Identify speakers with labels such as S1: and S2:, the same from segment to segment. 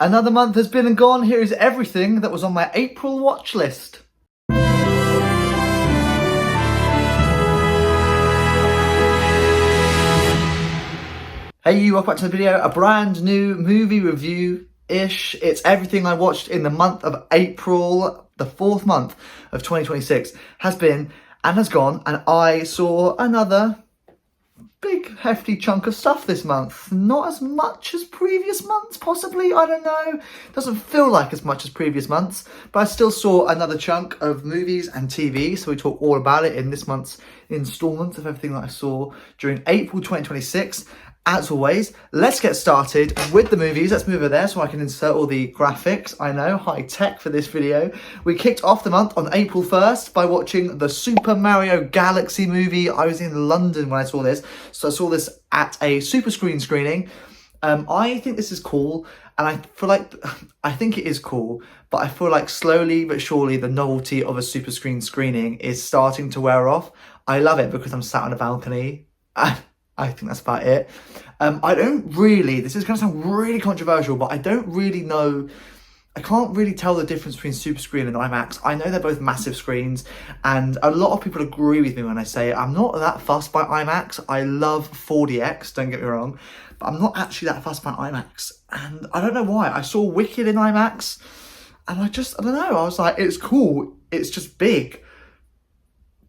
S1: Another month has been and gone. Here is everything that was on my April watch list. Hey you, welcome back to the video. A brand new movie review-ish. It's everything I watched in the month of April. The fourth month of 2026 has been and has gone, and I saw another big hefty chunk of stuff this month. Not as much as previous months, possibly, I don't know. Doesn't feel like as much as previous months, but I still saw another chunk of movies and TV, so we talk all about it in this month's installment of everything that I saw during April 2026. As always, let's get started with the movies. Let's move over there so I can insert all the graphics. I know, high tech for this video. We kicked off the month on April 1st by watching the Super Mario Galaxy movie. I was in London when I saw this, so I saw this at a super screening. I think this is cool, and I think it is cool, but I feel like slowly but surely the novelty of a super screening is starting to wear off. I love it because I'm sat on a balcony. I think that's about it. I don't really, this is going to sound really controversial, but I don't really know, I can't really tell the difference between super screen and IMAX. I know they're both massive screens, and a lot of people agree with me when I say I'm not that fussed by IMAX. I love 4DX, don't get me wrong, but I'm not actually that fussed by IMAX. And I don't know why. I saw Wicked in IMAX, and I don't know, I was like, it's cool, it's just big.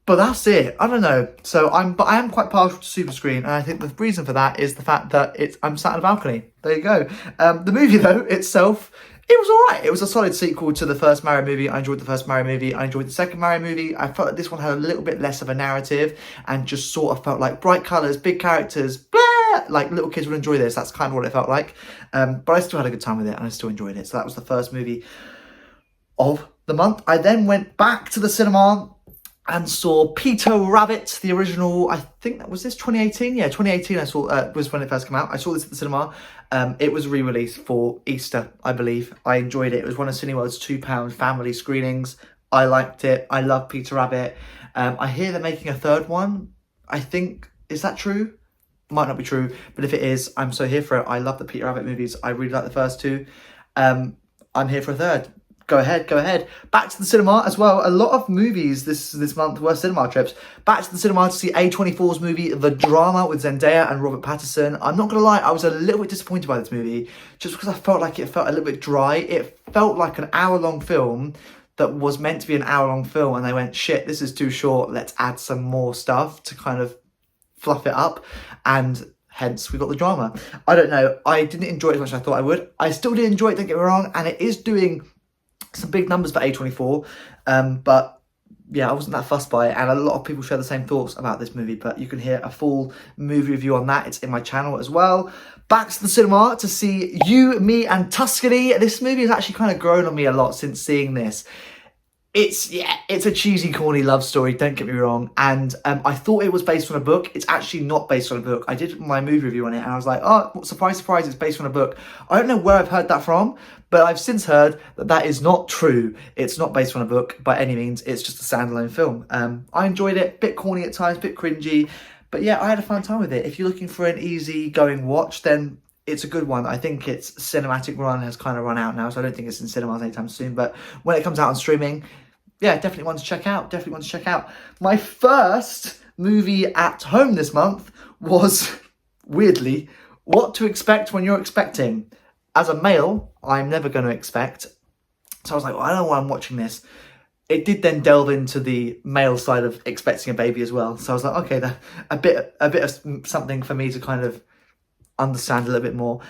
S1: But that's it. I don't know. So I am quite partial to super screen, and I think the reason for that is the fact that I'm sat on a balcony. There you go. The movie though itself, it was alright. It was a solid sequel to the first Mario movie. I enjoyed the first Mario movie. I enjoyed the second Mario movie. I felt like this one had a little bit less of a narrative and just sort of felt like bright colours, big characters, blah, like little kids would enjoy this. That's kind of what it felt like. But I still had a good time with it, and I still enjoyed it. So that was the first movie of the month. I then went back to the cinema and saw Peter Rabbit, the original. I think that was this 2018. Yeah, 2018. I saw was when it first came out. I saw this at the cinema. It was re-released for Easter, I believe. I enjoyed it. It was one of Cineworld's £2 family screenings. I liked it. I love Peter Rabbit. I hear they're making a third one. I think, is that true? Might not be true, but if it is, I'm so here for it. I love the Peter Rabbit movies. I really like the first two. I'm here for a third. Go ahead. Back to the cinema as well. A lot of movies this month were cinema trips. Back to the cinema to see A24's movie, The Drama, with Zendaya and Robert Pattinson. I'm not going to lie, I was a little bit disappointed by this movie, just because I felt like it felt a little bit dry. It felt like an hour-long film that was meant to be an hour-long film, and they went, shit, this is too short, let's add some more stuff to kind of fluff it up, and hence we got The Drama. I don't know, I didn't enjoy it as much as I thought I would. I still did enjoy it, don't get me wrong, and it is doing some big numbers for A24, but yeah, I wasn't that fussed by it, and a lot of people share the same thoughts about this movie, but you can hear a full movie review on that. It's in my channel as well. Back to the cinema to see You, Me and Tuscany. This movie has actually kind of grown on me a lot since seeing this. It's a cheesy, corny love story, don't get me wrong, and I thought it was based on a book. It's actually not based on a book. I did my movie review on it, and I was like, oh, surprise, surprise, it's based on a book. I don't know where I've heard that from, but I've since heard that that is not true. It's not based on a book by any means. It's just a standalone film. I enjoyed it, bit corny at times, bit cringy, but yeah, I had a fun time with it. If you're looking for an easy-going watch, then it's a good one. I think its cinematic run has kind of run out now, so I don't think it's in cinemas anytime soon, but when it comes out on streaming, yeah, definitely one to check out. My first movie at home this month was, weirdly, What to Expect When You're Expecting. As a male, I'm never going to expect. So I was like, well, I don't know why I'm watching this. It did then delve into the male side of expecting a baby as well. So I was like, okay, a bit of something for me to kind of understand a little bit more.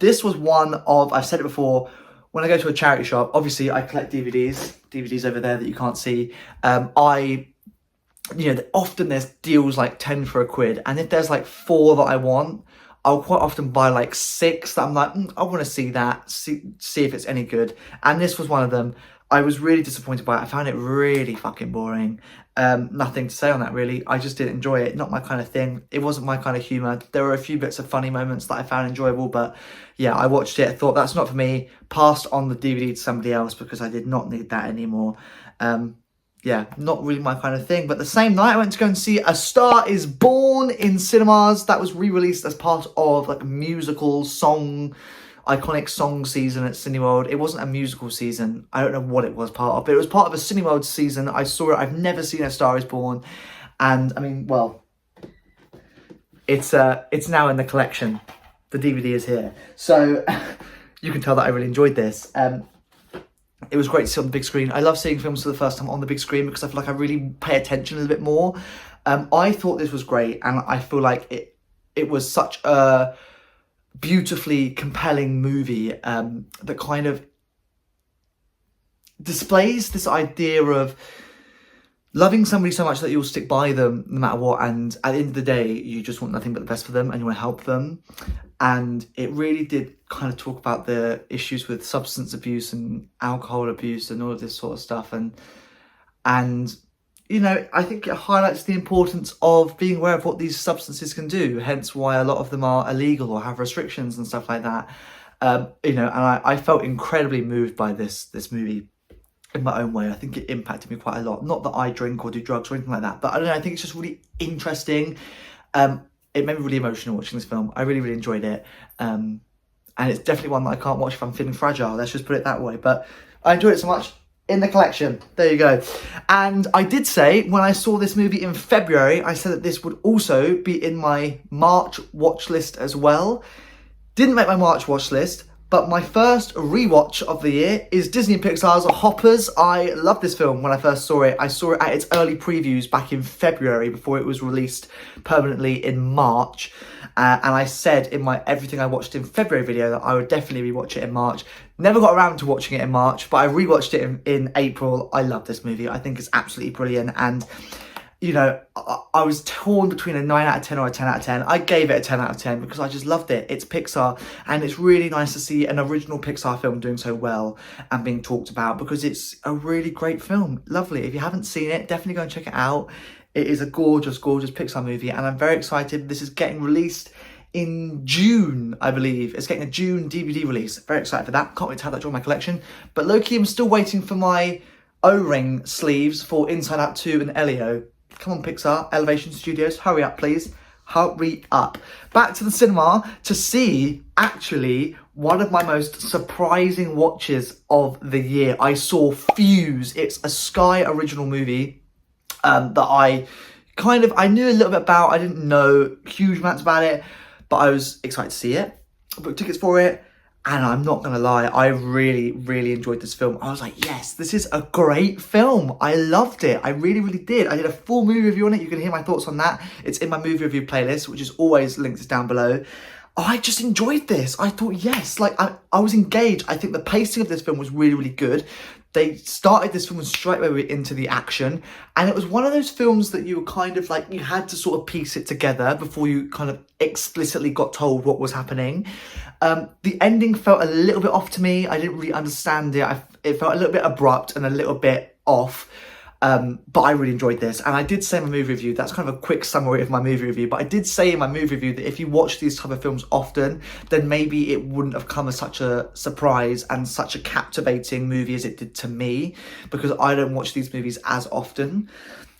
S1: This was one of, I've said it before, when I go to a charity shop, obviously I collect DVDs over there that you can't see. Often there's deals like 10 for a quid. And if there's like 4 that I want, I'll quite often buy like 6 that I'm like, I want to see that, see if it's any good. And this was one of them. I was really disappointed by it. I found it really fucking boring. Nothing to say on that really. I just didn't enjoy it. Not my kind of thing. It wasn't my kind of humour. There were a few bits of funny moments that I found enjoyable, but yeah, I watched it. I thought that's not for me. Passed on the DVD to somebody else because I did not need that anymore. Yeah, not really my kind of thing. But the same night I went to go and see A Star Is Born in cinemas. That was re-released as part of like a musical song iconic song season at Cineworld. It wasn't a musical season. I don't know what it was part of, but it was part of a Cineworld season. I saw it. I've never seen A Star Is Born, and I mean, well, it's now in the collection. The DVD is here, so you can tell that I really enjoyed this. It was great to see on the big screen. I love seeing films for the first time on the big screen because I feel like I really pay attention a little bit more. I thought this was great, and I feel like it was such a beautifully compelling movie that kind of displays this idea of loving somebody so much that you'll stick by them no matter what, and at the end of the day you just want nothing but the best for them and you want to help them. And it really did kind of talk about the issues with substance abuse and alcohol abuse and all of this sort of stuff, and you know, I think it highlights the importance of being aware of what these substances can do, hence why a lot of them are illegal or have restrictions and stuff like that. You know, and I felt incredibly moved by this movie in my own way. I think it impacted me quite a lot. Not that I drink or do drugs or anything like that, but I don't know, I think it's just really interesting. It made me really emotional watching this film. I really, really enjoyed it. And it's definitely one that I can't watch if I'm feeling fragile, let's just put it that way. But I enjoyed it so much. In the collection. There you go. And I did say, when I saw this movie in February, I said that this would also be in my March watch list as well. Didn't make my March watch list, but my first rewatch of the year is Disney and Pixar's Hoppers. I loved this film when I first saw it. I saw it at its early previews back in February before it was released permanently in March. And I said in my Everything I Watched in February video that I would definitely rewatch it in March. Never got around to watching it in March, but I rewatched it in April. I love this movie. I think it's absolutely brilliant. And, you know, I was torn between a 9 out of 10 or a 10 out of 10. I gave it a 10 out of 10 because I just loved it. It's Pixar, and it's really nice to see an original Pixar film doing so well and being talked about because it's a really great film. Lovely. If you haven't seen it, definitely go and check it out. It is a gorgeous, gorgeous Pixar movie, and I'm very excited. This is getting released in June, I believe. It's getting a June DVD release. Very excited for that. Can't wait to have that join my collection. But low-key, I'm still waiting for my O-ring sleeves for Inside Out 2 and Elio. Come on, Pixar, Elevation Studios, hurry up, please. Hurry up. Back to the cinema to see, actually, one of my most surprising watches of the year. I saw Fuse. It's a Sky original movie that I knew a little bit about. I didn't know huge amounts about it, but I was excited to see it. I booked tickets for it, and I'm not going to lie, I really, really enjoyed this film. I was like, yes, this is a great film. I loved it. I really, really did. I did a full movie review on it. You can hear my thoughts on that. It's in my movie review playlist, which is always linked down below. I just enjoyed this. I thought, yes, like I was engaged. I think the pacing of this film was really, really good. They started this film and straight away into the action, and it was one of those films that you were kind of like, you had to sort of piece it together before you kind of explicitly got told what was happening. The ending felt a little bit off to me. I didn't really understand it. It felt a little bit abrupt and a little bit off. But I really enjoyed this, and I did say in my movie review, that's kind of a quick summary of my movie review, but I did say in my movie review that if you watch these type of films often, then maybe it wouldn't have come as such a surprise and such a captivating movie as it did to me, because I don't watch these movies as often.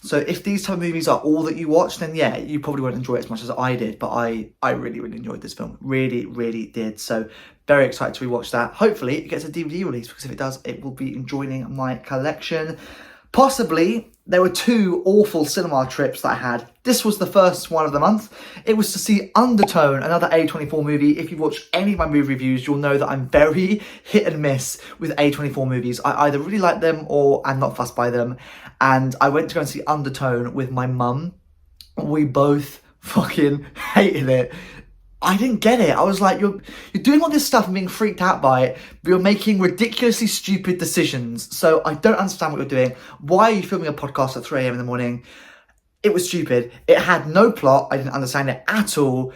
S1: So if these type of movies are all that you watch, then yeah, you probably won't enjoy it as much as I did, but I really, really enjoyed this film. Really, really did. So very excited to rewatch that. Hopefully it gets a DVD release, because if it does, it will be joining my collection. Possibly, there were 2 awful cinema trips that I had. This was the first one of the month. It was to see Undertone, another A24 movie. If you've watched any of my movie reviews, you'll know that I'm very hit and miss with A24 movies. I either really like them or I'm not fussed by them. And I went to go and see Undertone with my mum. We both fucking hated it. I didn't get it. I was like, you're doing all this stuff and being freaked out by it, but you're making ridiculously stupid decisions. So I don't understand what you're doing. Why are you filming a podcast at 3 a.m. in the morning? It was stupid. It had no plot. I didn't understand it at all.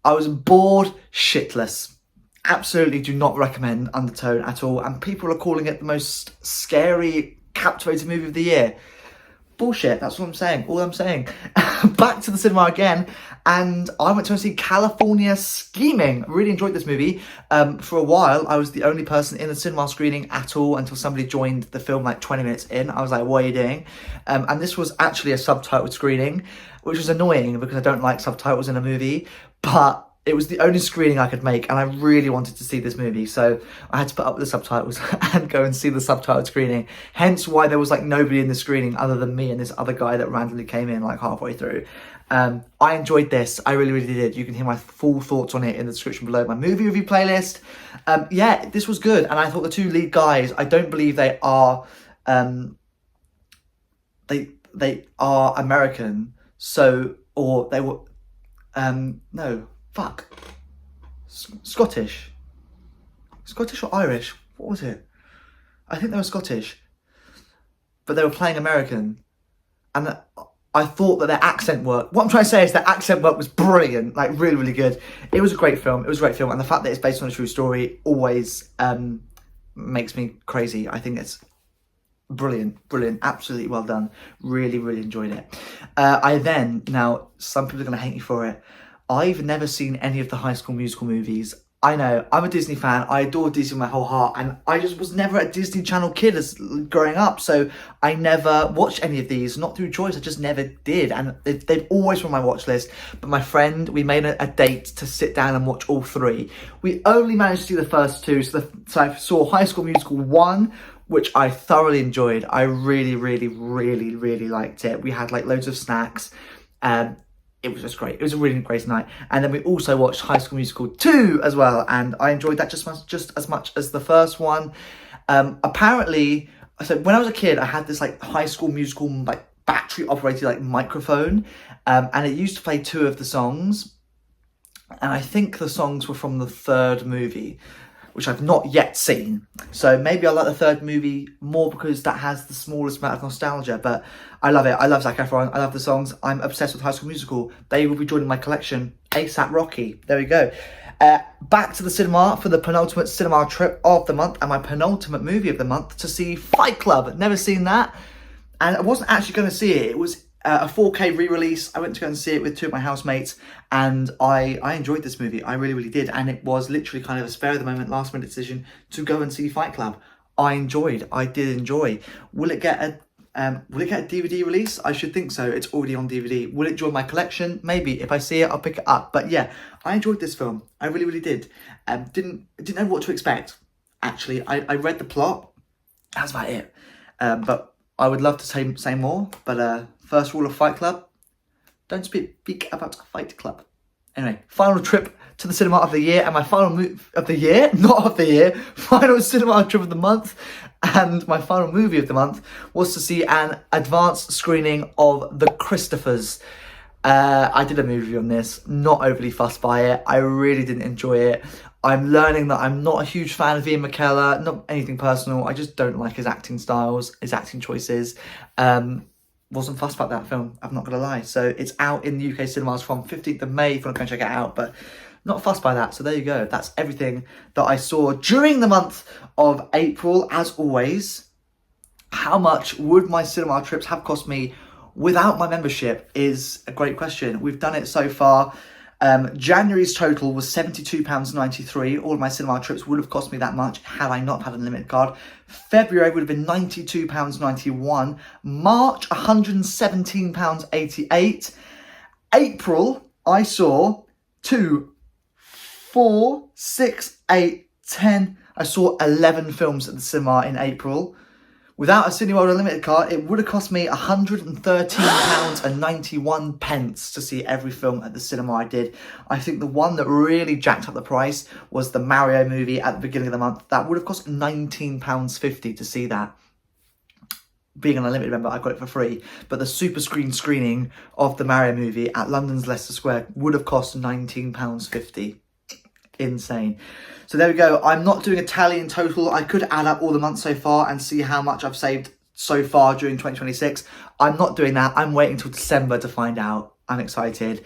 S1: I was bored shitless. Absolutely do not recommend Undertone at all. And people are calling it the most scary, captivating movie of the year. Bullshit, that's what I'm saying. All I'm saying. Back to the cinema again, and I went to go see California Scheming. Really enjoyed this movie. For a while, I was the only person in the cinema screening at all until somebody joined the film like 20 minutes in. I was like, what are you doing? And this was actually a subtitled screening, which was annoying because I don't like subtitles in a movie, but It was the only screening I could make, and I really wanted to see this movie, so I had to put up with the subtitles and go and see the subtitled screening. Hence why there was like nobody in the screening other than me and this other guy that randomly came in like halfway through. I enjoyed this. I really, really did. You can hear my full thoughts on it in the description below. My movie review playlist. Yeah, this was good, and I thought the two lead guys, I don't believe they are they are American, so, or they were no, fuck. Scottish or Irish? What was it? I think they were Scottish, but they were playing American, and I thought that their accent work. What I'm trying to say is their accent work was brilliant, like really, really good. It was a great film. And the fact that it's based on a true story always makes me crazy. I think it's brilliant, absolutely well done. Really, really enjoyed it. Now some people are going to hate me for it. I've never seen any of the High School Musical movies. I know, I'm a Disney fan. I adore Disney with my whole heart, and I just was never a Disney Channel kid as growing up, so I never watched any of these, not through choice, I just never did, and they've always been on my watch list. But my friend, we made a date to sit down and watch all three. We only managed to see the first two, so I saw High School Musical 1, which I thoroughly enjoyed. I really, really, really, really liked it. We had like loads of snacks, it was just great. It was a really great night. And then we also watched High School Musical 2 as well, and I enjoyed that just as much as the first one. Apparently, so when I was a kid, I had this like High School Musical like battery operated like microphone, and it used to play 2 of the songs. And I think the songs were from the third movie, which I've not yet seen. So maybe I like the third movie more because that has the smallest amount of nostalgia, but I love it. I love Zac Efron. I love the songs. I'm obsessed with High School Musical. They will be joining my collection ASAP Rocky. There we go. Back to the cinema for the penultimate cinema trip of the month and my penultimate movie of the month to see Fight Club. Never seen that. And I wasn't actually going to see it. It was a 4K re-release. I went to go and see it with 2 of my housemates, and I enjoyed this movie. I really, really did. And it was literally kind of a spare of the moment, last minute decision to go and see Fight Club. I did enjoy. Will it get a DVD release? I should think so. It's already on DVD. Will it join my collection? Maybe. If I see it, I'll pick it up. But yeah, I enjoyed this film. I really, really did. Didn't know what to expect. Actually, I read the plot. That's about it. But I would love to say more. But first rule of Fight Club: don't speak about Fight Club. Anyway, final trip to the cinema of the year, and my final move of the year, not of the year, final cinema trip of the month, and my final movie of the month was to see an advanced screening of The Christophers. I did a movie review on this, not overly fussed by it. I really didn't enjoy it. I'm learning that I'm not a huge fan of Ian McKellen, not anything personal. I just don't like his acting styles, his acting choices. Wasn't fussed about that film, I'm not going to lie. So it's out in the UK cinemas from 15th of May if you want to go and check it out, but not fussed by that. So there you go. That's everything that I saw during the month of April. As always, how much would my cinema trips have cost me without my membership is a great question. We've done it so far. January's total was £72.93. All of my cinema trips would have cost me that much had I not had a limited card. February would have been £92.91. March, £117.88. April, I saw 2, 4, 6, 8, 10. I saw 11 films at the cinema in April. Without a Cineworld Unlimited card, it would have cost me £113.91 to see every film at the cinema I did. I think the one that really jacked up the price was the Mario movie at the beginning of the month. That would have cost £19.50 to see that. Being an Unlimited member, I got it for free. But the super screening of the Mario movie at London's Leicester Square would have cost £19.50. Insane. So there we go. I'm not doing a tally in total. I could add up all the months so far and see how much I've saved so far during 2026. I'm not doing that. I'm waiting till December to find out. I'm excited.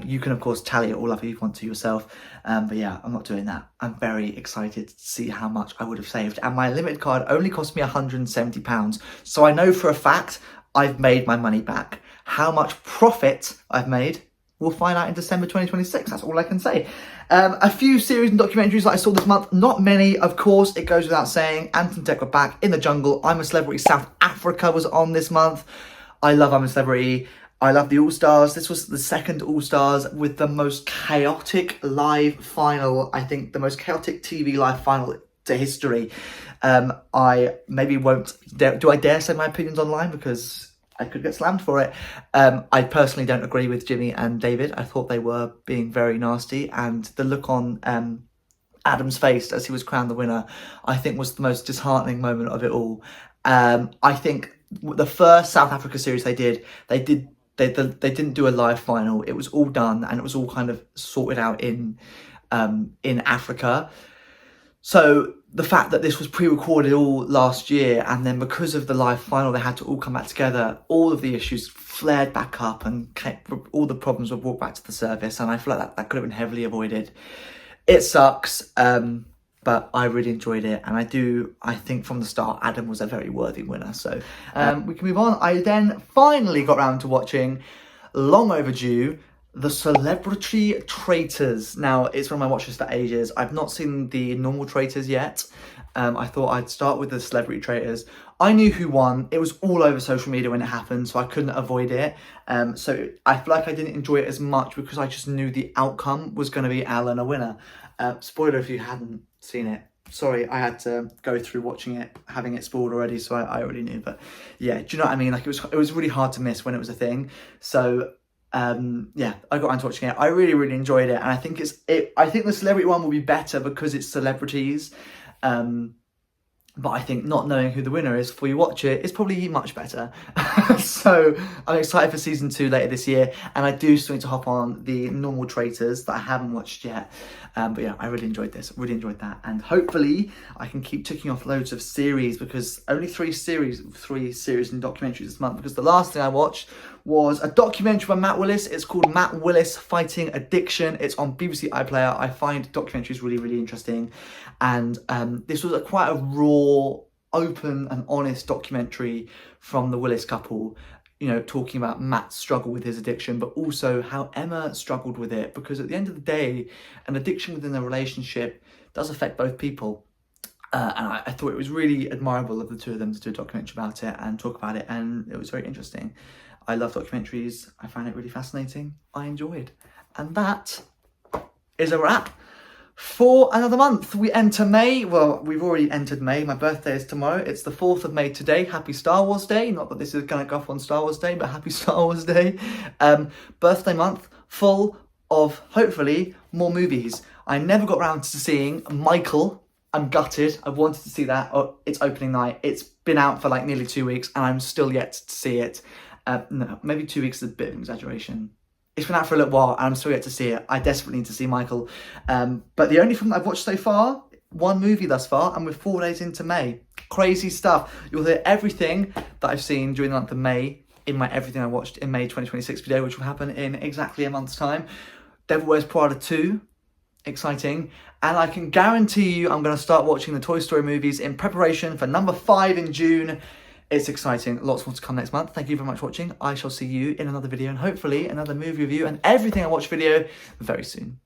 S1: You can, of course, tally it all up if you want to yourself. But yeah, I'm not doing that. I'm very excited to see how much I would have saved. And my limited card only cost me £170. So I know for a fact I've made my money back. How much profit I've made, we'll find out in December 2026. That's all I can say. A few series and documentaries that I saw this month. Not many, of course. It goes without saying. Ant and Dec were back. In the Jungle. I'm a Celebrity South Africa was on this month. I love I'm a Celebrity. I love the All-Stars. This was the second All-Stars with the most chaotic live final. I think the most chaotic TV live final to history. I maybe won't... Do I dare say my opinions online? Because I could get slammed for it. I personally don't agree with Jimmy and David. I thought they were being very nasty. And the look on Adam's face as he was crowned the winner, I think was the most disheartening moment of it all. I think the first South Africa series they didn't do a live final. It was all done and it was all kind of sorted out in Africa. So the fact that this was pre-recorded all last year, and then because of the live final, they had to all come back together. All of the issues flared back up, and all the problems were brought back to the surface. And I feel like that could have been heavily avoided. It sucks, but I really enjoyed it, and I think from the start, Adam was a very worthy winner. So we can move on. I then finally got around to watching, long overdue, The Celebrity Traitors. Now, it's on my watch list for ages. I've not seen the normal Traitors yet. I thought I'd start with The Celebrity Traitors. I knew who won. It was all over social media when it happened, so I couldn't avoid it. So I feel like I didn't enjoy it as much because I just knew the outcome was going to be Alan a winner. Spoiler if you hadn't seen it. Sorry, I had to go through watching it, having it spoiled already, so I already knew. But yeah, do you know what I mean? Like it was really hard to miss when it was a thing. So yeah, I got around to watching it. I really enjoyed it, and I think I think the celebrity one will be better because it's celebrities. But I think not knowing who the winner is before you watch it is probably much better. So I'm excited for season 2 later this year, and I do still need to hop on the normal Traitors that I haven't watched yet. But yeah, I really enjoyed this, really enjoyed that, and hopefully I can keep ticking off loads of series, because only 3 series and documentaries this month, because the last thing I watched was a documentary by Matt Willis. It's called Matt Willis Fighting Addiction. It's on BBC iPlayer. I find documentaries really interesting, and this was quite a raw, open and honest documentary from the Willis couple, you know, talking about Matt's struggle with his addiction, but also how Emma struggled with it, because at the end of the day, an addiction within a relationship does affect both people. And I thought it was really admirable of the two of them to do a documentary about it and talk about it, and it was very interesting. I love documentaries. I found it really fascinating. I enjoyed. And that is a wrap for another month. We enter May. Well, we've already entered May. My birthday is tomorrow. It's the 4th of May today. Happy Star Wars Day. Not that this is going to go off on Star Wars Day, but happy Star Wars Day. Birthday month full of, hopefully, more movies. I never got around to seeing Michael. I'm gutted. I wanted to see that. It's opening night. It's been out for like nearly 2 weeks, and I'm still yet to see it. No, maybe 2 weeks is a bit of an exaggeration. It's been out for a little while and I'm still yet to see it. I desperately need to see Michael. But the only film that I've watched so far, one movie thus far, and we're 4 days into May. Crazy stuff. You'll hear everything that I've seen during the month of May in my Everything I Watched in May 2026 video, which will happen in exactly a month's time. Devil Wears Prada 2. Exciting. And I can guarantee you I'm going to start watching the Toy Story movies in preparation for number 5 in June. It's exciting. Lots more to come next month. Thank you very much for watching. I shall see you in another video, and hopefully another movie review and Everything I Watch video very soon.